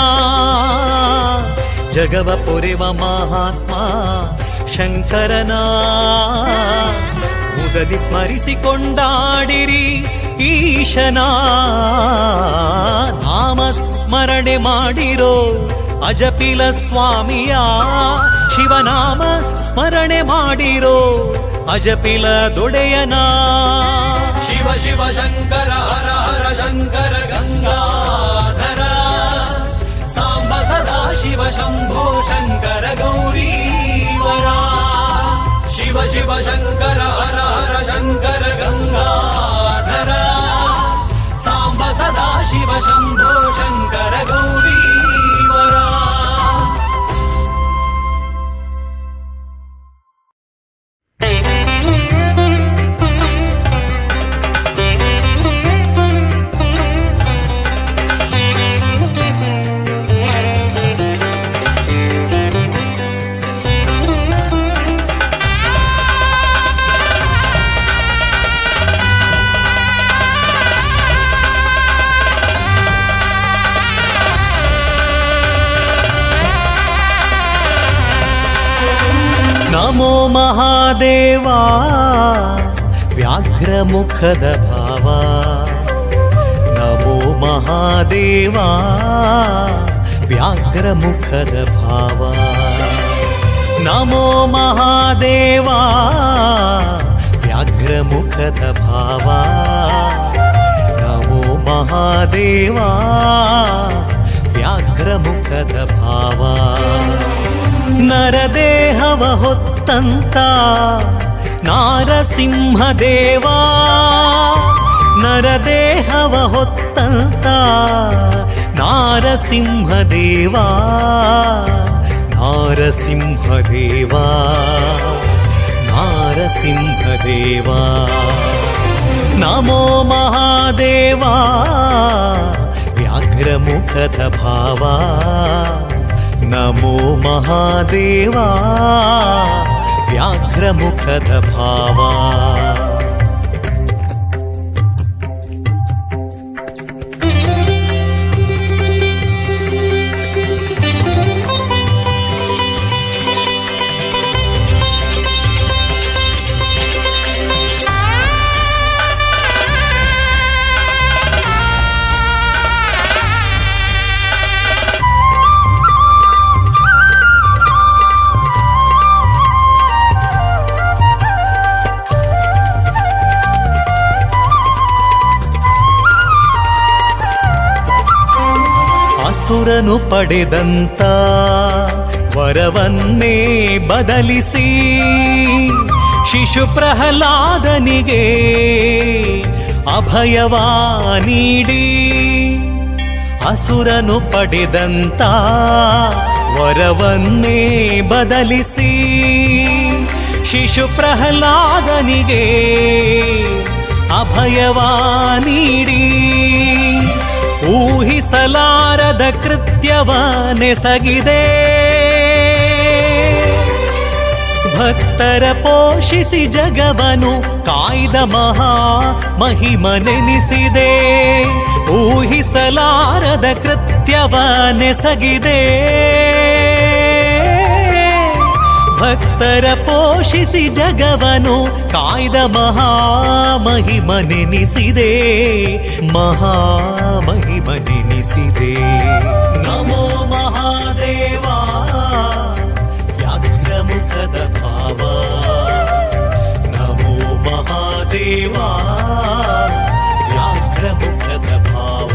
Speaker 2: ಜಗವ ಪುರೆವ ಮಹಾತ್ಮ ಶಂಕರನ ಮುದದಿ ಸ್ಮರಿಸಿಕೊಂಡಾಡಿರಿ ಈಶನ ನಾಮ ಸ್ಮರಣೆ ಮಾಡಿರೋ ಅಜಪಿಲ ಸ್ವಾಮಿಯ ಶಿವನಾಮ ಸ್ಮರಣೆ ಮಾಡಿರೋ ಅಜಪಿಲ ದೊಡೆಯನ
Speaker 1: ಶಿವ ಶಿವ ಶಂಕರ ಹರ ಹರ ಶಂಕರ ಗಂಗಾಧರ ಸಾಂಬ ಸದಾ ಶಿವ ಶಂಭೋ ಶಂಕರ ಗೌರೀವರ ಶಿವ ಶಿವ ಶಂಕರ ಹರ ಹರ ಶಂಕರ ಗಂಗಾಧರ ಸಾಂಬ ಸದಾ ಶಿವ ಶಂಭೋ ಶಂಕರ ಗೌರೀವರ
Speaker 2: ನಮೋ ಮಹಾದೇವ ವ್ಯಾಘ್ರ ಮುಖದ ಭಾವ ನಮೋ ಮಹಾದೇವ ವ್ಯಾಘ್ರ ಮುಖದ ಭಾವ ನಮೋ ಮಹಾದೇವ ವ್ಯಾಘ್ರ ಮುಖದ ಭಾವ ನಮೋ ಮಹಾದೇವ ವ್ಯಾಘ್ರ ಮುಖದ ಭಾವ ನರದೇಹವ ಹೊತ್ತಂತ ನಾರಸಿಂಹದೇವ ನರದೇಹವ ಹೊತ್ತಂತ ನಾರಸಿಂಹದೇವ ನಾರಸಿಂಹದೇವ ನಾರಸಿಂಹದೇವ ನಮೋ ಮಹಾದೇವ ವ್ಯಾಘ್ರ ಮುಖದ ಭಾವ ನಮೋ ಮಹಾದೇವ ವ್ಯಾಘ್ರ ಮುಖದ ಭಾವ ಸುರನು ಪಡೆದಂತ ವರವನ್ನೇ ಬದಲಿಸಿ ಶಿಶು ಪ್ರಹ್ಲಾದನಿಗೆ ಅಭಯವ ನೀಡಿ ಅಸುರನು ಪಡೆದಂತ ವರವನ್ನೇ ಬದಲಿಸಿ ಶಿಶು ಪ್ರಹ್ಲಾದನಿಗೆ ಅಭಯವ ನೀಡಿ ಊಹಿಸಲಾರದ ಕೃತ್ಯವನೆಸಗಿದೆ ಭಕ್ತರ ಪೋಷಿಸಿ ಜಗವನು ಕಾಯ್ದ ಮಹಾ ಮಹಿಮನೆನಿಸಿದೆ ಊಹಿಸಲಾರದ ಕೃತ್ಯವನೆಸಗಿದೆ ಭಕ್ತರ ಪೋಷಿಸಿ ಜಗವನು ಕಾಯ್ದ ಮಹಾಮಹಿಮನೆನಿಸಿದೆ ಮಹಾಮಹಿಮನೆನಿಸಿದೆ ನಮೋ ಮಹಾದೇವ ವ್ಯಾಘ್ರಮುಖದ ಭಾವ ನಮೋ ಮಹಾದೇವ ವ್ಯಾಘ್ರಮುಖದ ಭಾವ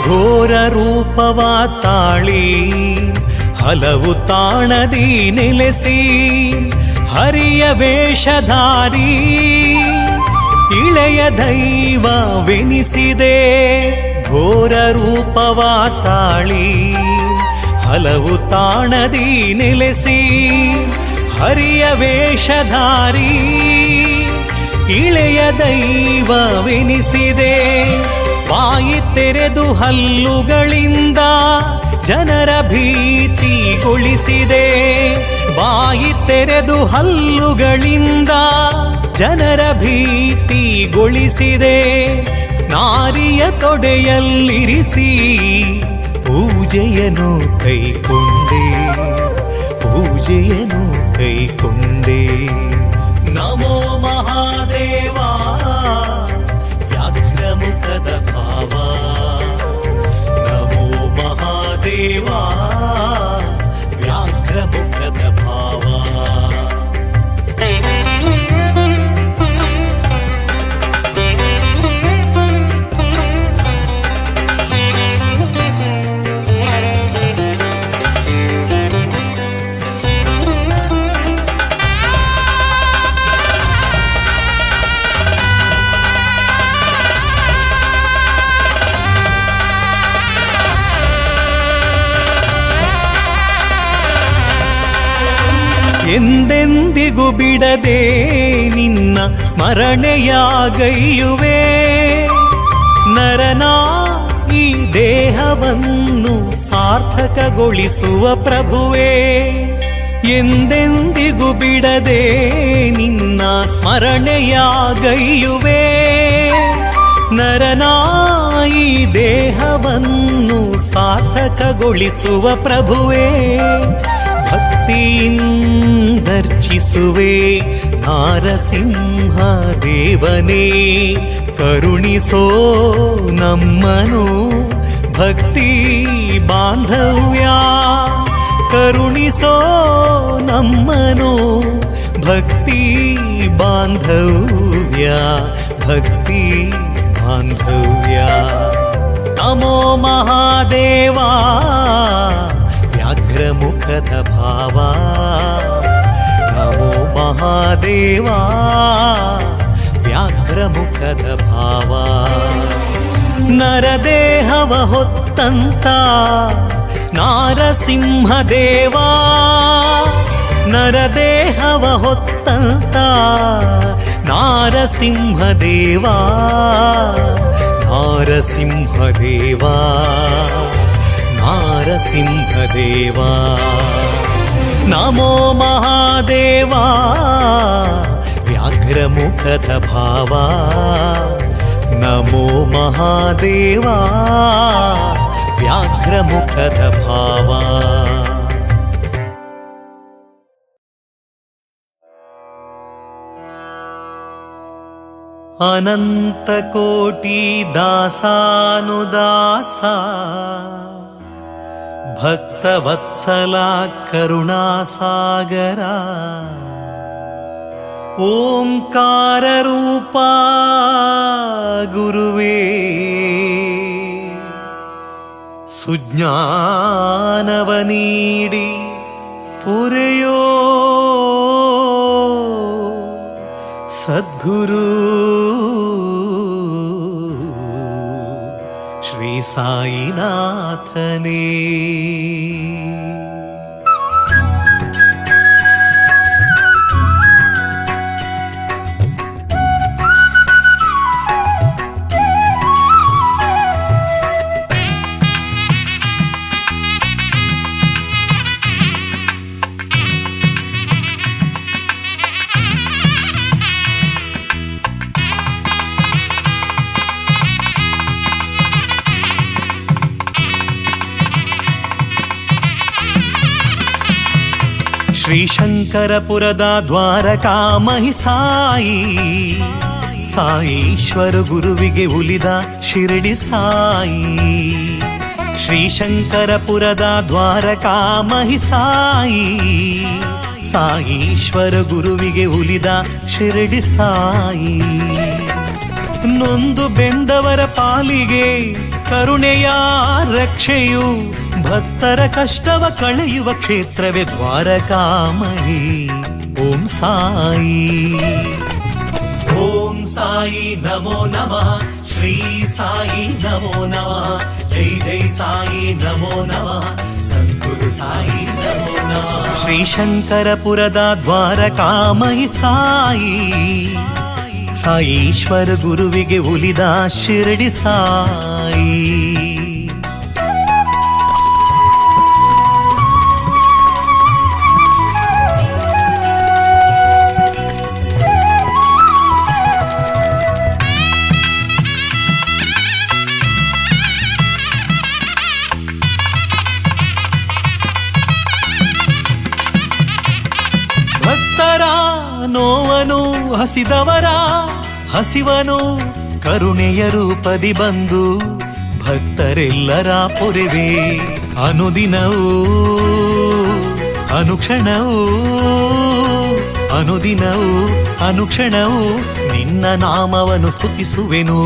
Speaker 2: ಘೋರ ರೂಪವ ತಾಳಿ ಹಲವು ತಾಣದಿ ನೆಲೆಸಿ ಹರಿಯ ವೇಷಧಾರಿ ಇಳೆಯ ದೈವವೆನಿಸಿದೆ ಘೋರ ರೂಪವ ತಾಳಿ ಹಲವು ತಾಣದಿ ನೆಲೆಸಿ ಹರಿಯ ವೇಷಧಾರಿ ಇಳೆಯ ದೈವವೆನಿಸಿದೆ ಬಾಯಿ ತೆರೆದು ಹಲ್ಲುಗಳಿಂದ ಜನರ ಭೀತಿಗೊಳಿಸಿದೆ ಬಾಯಿ ತೆರೆದು ಹಲ್ಲುಗಳಿಂದ ಜನರ ಭೀತಿಗೊಳಿಸಿದೆ ನಾರಿಯ ತೊಡೆಯಲ್ಲಿರಿಸಿ ಪೂಜೆಯನ್ನು ಕೈಕೊಂಡೆ ಪೂಜೆಯನ್ನು ಕೈಕೊಂಡೆ ನಮೋ ಮಹಾದೇವ ವ್ಯಾಘ್ರಮುಖದ ಭಾವ ನಮೋ ಮಹಾದೇವ ವ್ಯಾಘ್ರಮುಖದ ಭಾವ ಎಂದೆಂದಿಗೂ ಬಿಡದೆ ನಿನ್ನ ಸ್ಮರಣೆಯಾಗೈಯುವೆ ನರನಾ ಈ ದೇಹವನ್ನು ಸಾರ್ಥಕಗೊಳಿಸುವ ಪ್ರಭುವೇ ಎಂದೆಂದಿಗೂ ಬಿಡದೆ ನಿನ್ನ ಸ್ಮರಣೆಯಾಗೈಯುವೆ ನರನಾ ಈ ದೇಹವನ್ನು ಸಾರ್ಥಕಗೊಳಿಸುವ ಪ್ರಭುವೇ ಭಕ್ತಿಯಿಂದರ್ಚಿಸುವೆ ನಾರಸಿಂಹ ದೇವನೇ ಕರುಣಿಸೋ ನಮ್ಮನು ಭಕ್ತಿ ಬಾಂಧವ್ಯ ಕರುಣಿಸೋ ನಮ್ಮನು ಭಕ್ತಿ ಬಾಂಧವ್ಯ ಭಕ್ತಿ ಬಾಂಧವ್ಯ ನಮೋ ಮಹಾದೇವ ವ್ಯಾಘ್ರಮುಖದ ಭಾವ ನಮೋ ಮಹಾದೇವ ವ್ಯಾಘ್ರಮುಖದ ಭಾವ ನರದೇಹವ ಹೊತ್ತಂತ ನಾರಸಿಂಹದೇವ ನರದೇಹವ ಹೊತ್ತಂತ ನಾರಸಿಂಹದೇವ ನಾರಸಿಂಹದೇವ ನಾರಸಿಂಹದೇವ ನಮೋ ಮಹಾದೇವ ವ್ಯಾಘ್ರಮುಖದ ಭಾವ ನಮೋ ಮಹಾದೇವ ವ್ಯಾಘ್ರಮುಖದ ಭಾವ. ಅನಂತಕೋಟಿ ದಾಸಾನುದಾಸ ಭಕ್ತವತ್ಸಲ ಕರುಣಾಸಾಗರ ಓಂಕಾರ ರೂಪ ಗುರುವೇ ಸುಜ್ಞಾನವ ನೀಡಿ ಪೊರೆಯೋ ಸದ್ಗುರು ಶ್ರೀ ಸಾಯಿನಾಥನೇ. ಶ್ರೀಶಂಕರಪುರದ ದ್ವಾರಕಾಮಹಿ ಸಾಯಿ, ಸಾಯೀಶ್ವರ ಗುರುವಿಗೆ ಉಲಿದ ಶಿರಡಿ ಸಾಯಿ. ಶ್ರೀಶಂಕರಪುರದ ದ್ವಾರಕಾಮಹಿ ಸಾಯಿ, ಸಾಯೀಶ್ವರ ಗುರುವಿಗೆ ಉಲಿದ ಶಿರಡಿ ಸಾಯಿ. ನೊಂದು ಬೆಂದವರ ಪಾಲಿಗೆ ಕರುಣೆಯ ರಕ್ಷೆಯು, ಭಕ್ತರ ಕಷ್ಟವ ಕಳೆಯುವ ಕ್ಷೇತ್ರವೇ ದ್ವಾರಕಾಮಹಿ. ಓಂ ಸಾಯಿ. ಓಂ ಸಾಯಿ ನಮೋ ನಮಃ, ಶ್ರೀ ಸಾಯಿ ನಮೋ ನಮಃ, ಜೈ ಜೈ ಸಾಯಿ ನಮೋ ನಮಃ, ಸದ್ಗುರು ಸಾಯಿ ನಮೋ ನಮಃ. ಶ್ರೀಶಂಕರಪುರದ ದ್ವಾರಕಾಮಹಿ ಸಾಯಿ, ಸಾಯೀಶ್ವರ ಗುರುವಿಗೆ ಉಲಿದ ಶಿರಡಿ ಸಾಯಿ. ಭಕ್ತರ ನೋವನು ಹಸಿದವರ ಹಸಿವನು ಕರುಣೆಯ ರೂಪದಿ ಬಂದು ಭಕ್ತರೆಲ್ಲರ ಪೊರೆವೆ. ಅನುದಿನವೂ ಅನುಕ್ಷಣವೂ ಅನುದಿನವೂ ಅನುಕ್ಷಣವೂ ನಿನ್ನ ನಾಮವನ್ನು ಸ್ತುತಿಸುವೆನು.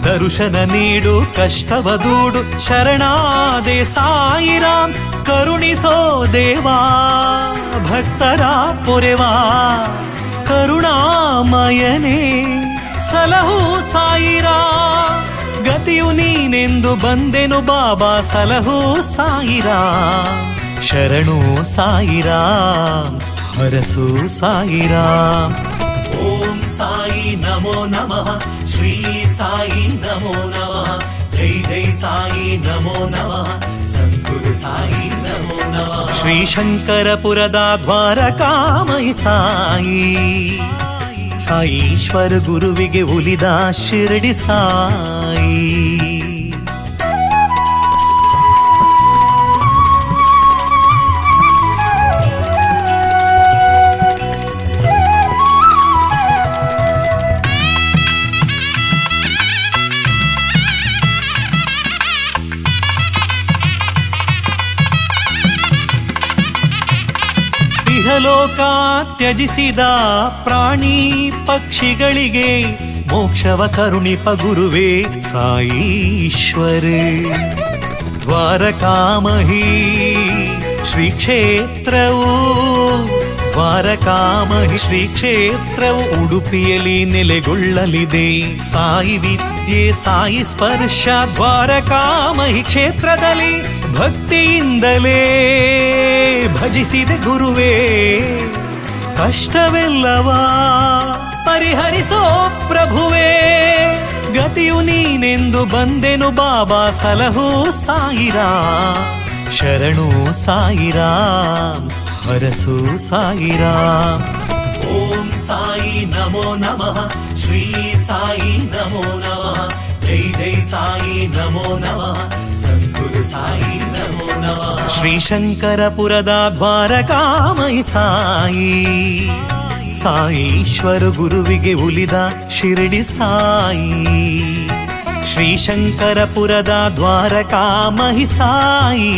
Speaker 2: ದರ್ಶನ ನೀಡು ಕಷ್ಟವ ದೂಡು, ಶರಣಾದೆ ಸಾಯಿರಾಮ್ ಕರುಣಿಸೋ ದೇವಾ. ಭಕ್ತರ ಪೊರೆವಾ ಕರುಣಾಮಯನೇ ಸಲಹು ಸಾಯಿರಾಮ್. ಗತಿಯು ನೀನೆಂದು ಬಂದೆನು ಬಾಬಾ ಸಲಹು ಸಾಯಿರಾಮ್. ಶರಣು ಸಾಯಿರಾಮ್ ಹರಸು ಸಾಯಿರಾಮ್. ಓಂ ಸಾಯಿ ನಮೋ ನಮಃ, ಶ್ರೀ ಸಾಯಿ ನಮೋ ನಮಃ, ಜೈ ಜೈ ಸಾಯಿ ನಮೋ ನಮಃ, ಸದ್ಗುರು ಸಾಯಿ ನಮೋ ನಮಃ. ಶ್ರೀಶಂಕರಪುರದ ದ್ವಾರಕಾಮಹಿ ಸಾಯಿ, ಸಾಯೀಶ್ವರ ಗುರುವಿಗೆ ಉಲಿದ ಶಿರಡಿ ಸಾಯಿ. ಇಹಲೋಕ ತ್ಯಜಿಸಿದ ಪ್ರಾಣಿ ಪಕ್ಷಿಗಳಿಗೆ ಮೋಕ್ಷವ ಕರುಣಿಪ ಗುರುವೇ ಸಾಯೀಶ್ವರ. ದ್ವಾರಕಾಮಹಿ ಶ್ರೀ ಕ್ಷೇತ್ರವು, ದ್ವಾರಕಾಮಹಿ ಶ್ರೀ ಕ್ಷೇತ್ರವು ಉಡುಪಿಯಲ್ಲಿ ನೆಲೆಗೊಳ್ಳಲಿದೆ. ಸಾಯಿ ವಿದ್ಯೆ ಸಾಯಿ ಸ್ಪರ್ಶ ದ್ವಾರಕಾಮಹಿ ಕ್ಷೇತ್ರದಲ್ಲಿ ಭಕ್ತಿಯಿಂದಲೇ ಭಜಿಸಿದೆ ಗುರುವೇ. ಕಷ್ಟವೆಲ್ಲವ ಪರಿಹರಿಸೋ ಪ್ರಭುವೇ, ಗತಿಯು ನೀನೆಂದು ಬಂದೆನು ಬಾಬಾ ಸಲಹು ಸಾಯಿರಾಮ್. ಶರಣು ಸಾಯಿರಾಮ್ ಹರಸು ಸಾಯಿರಾಮ್. ಓಂ ಸಾಯಿ ನಮೋ ನಮಃ, ಶ್ರೀ ಸಾಯಿ ನಮೋ ನಮಃ, ಜೈ ಜೈ ಸಾಯಿ ನಮೋ ನಮಃ, ಸದ್ಗುರು
Speaker 1: ಸದ್ಗುರು ಸಾಯಿ ನಮೋ ನಮಃ.
Speaker 2: ಶ್ರೀಶಂಕರಪುರದ ದ್ವಾರಕಾಮಯಿ ಸಾಯಿ, ಸಾಯೀಶ್ವರ ಗುರುವಿಗೆ ಉಲಿದ ಶಿರಡಿ ಸಾಯಿ. ಶ್ರೀಶಂಕರಪುರದ ದ್ವಾರಕಾಮಯಿ ಸಾಯಿ,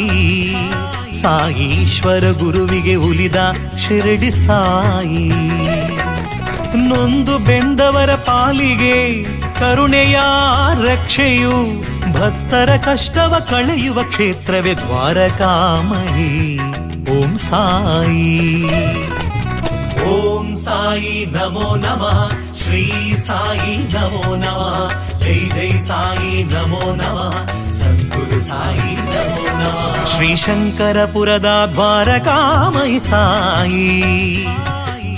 Speaker 2: ಸಾಯೀಶ್ವರ ಗುರುವಿಗೆ ಉಲಿದ ಶಿರಡಿ ಸಾಯಿ. ನೊಂದು ಬೆಂದವರ ಪಾಲಿಗೆ ಕರುಣೆಯ ರಕ್ಷೆಯು, ಭಕ್ತರ ಕಷ್ಟವ ಕಳೆಯುವ ಕ್ಷೇತ್ರವೇ ದ್ವಾರಕಾಮಯಿ. ಓಂ ಸಾಯಿ.
Speaker 1: ಓಂ ಸಾಯಿ ನಮೋ ನಮಃ. ಶ್ರೀ ಸಾಯಿ ನಮೋ ನಮಃ. ಜೈ ಜೈ ಸಾಯಿ ನಮೋ ನಮಃ. ಸದ್ಗುರು ಸಾಯಿ ನಮೋ ನಮಃ.
Speaker 2: ಶ್ರೀಶಂಕರಪುರದ ದ್ವಾರಕಾಮಯಿ ಸಾಯಿ,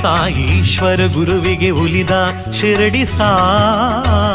Speaker 2: ಸಾಯೀಶ್ವರ ಗುರುವಿಗೆ ಉಲಿದ ಶಿರಡಿ ಸಾಯಿ.